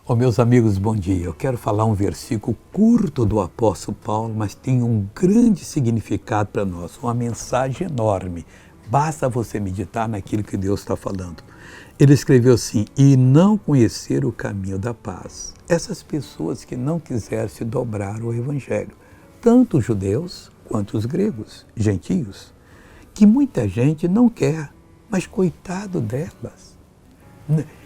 Oh, meus amigos, bom dia. Eu quero falar um versículo curto do apóstolo Paulo, mas tem um grande significado para nós, uma mensagem enorme. Basta você meditar naquilo que Deus está falando. Ele escreveu assim: e não conhecer o caminho da paz. Essas pessoas que não quiseram se dobrar ao Evangelho, tanto os judeus quanto os gregos, gentios, que muita gente não quer, mas coitado delas.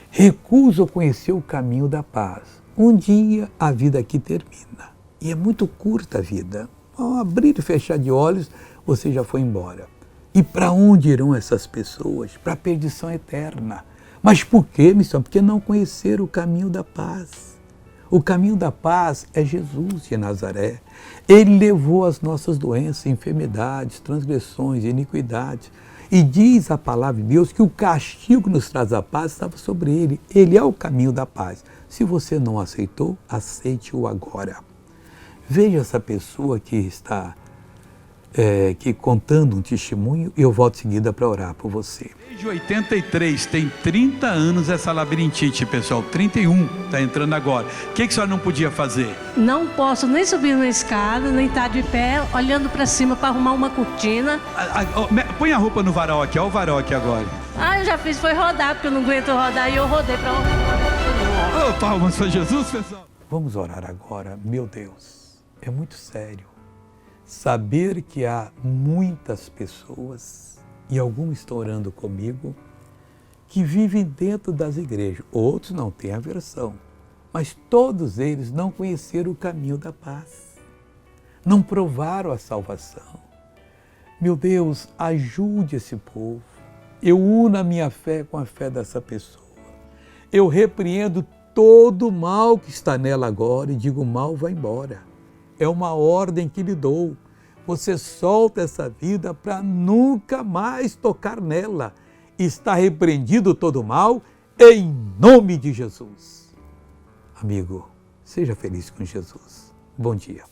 Recusam conhecer o caminho da paz. Um dia a vida aqui termina. E é muito curta a vida. Ao abrir e fechar de olhos, você já foi embora. E para onde irão essas pessoas? Para a perdição eterna. Mas por quê, missão? Porque não conheceram o caminho da paz. O caminho da paz é Jesus de Nazaré. Ele levou as nossas doenças, enfermidades, transgressões, iniquidades. E diz a palavra de Deus que o castigo que nos traz a paz estava sobre ele. Ele é o caminho da paz. Se você não aceitou, aceite-o agora. Veja essa pessoa que está contando um testemunho e eu volto em seguida para orar por você. Desde 83, tem 30 anos essa labirintite, pessoal. 31, está entrando agora. O que a senhora não podia fazer? Não posso nem subir na escada, nem estar de pé, olhando para cima para arrumar uma cortina. Põe a roupa no varal aqui, olha o varal aqui agora. Eu já fiz, foi rodar, porque eu não aguento rodar e eu rodei para palmas para Jesus, pessoal. Vamos orar agora. Meu Deus, é muito sério saber que há muitas pessoas, e alguns estão orando comigo, que vivem dentro das igrejas. Outros não têm aversão, mas todos eles não conheceram o caminho da paz. Não provaram a salvação. Meu Deus, ajude esse povo. Eu uno a minha fé com a fé dessa pessoa. Eu repreendo todo o mal que está nela agora e digo: o mal vai embora. É uma ordem que lhe dou. Você solta essa vida para nunca mais tocar nela. Está repreendido todo o mal em nome de Jesus. Amigo, seja feliz com Jesus. Bom dia.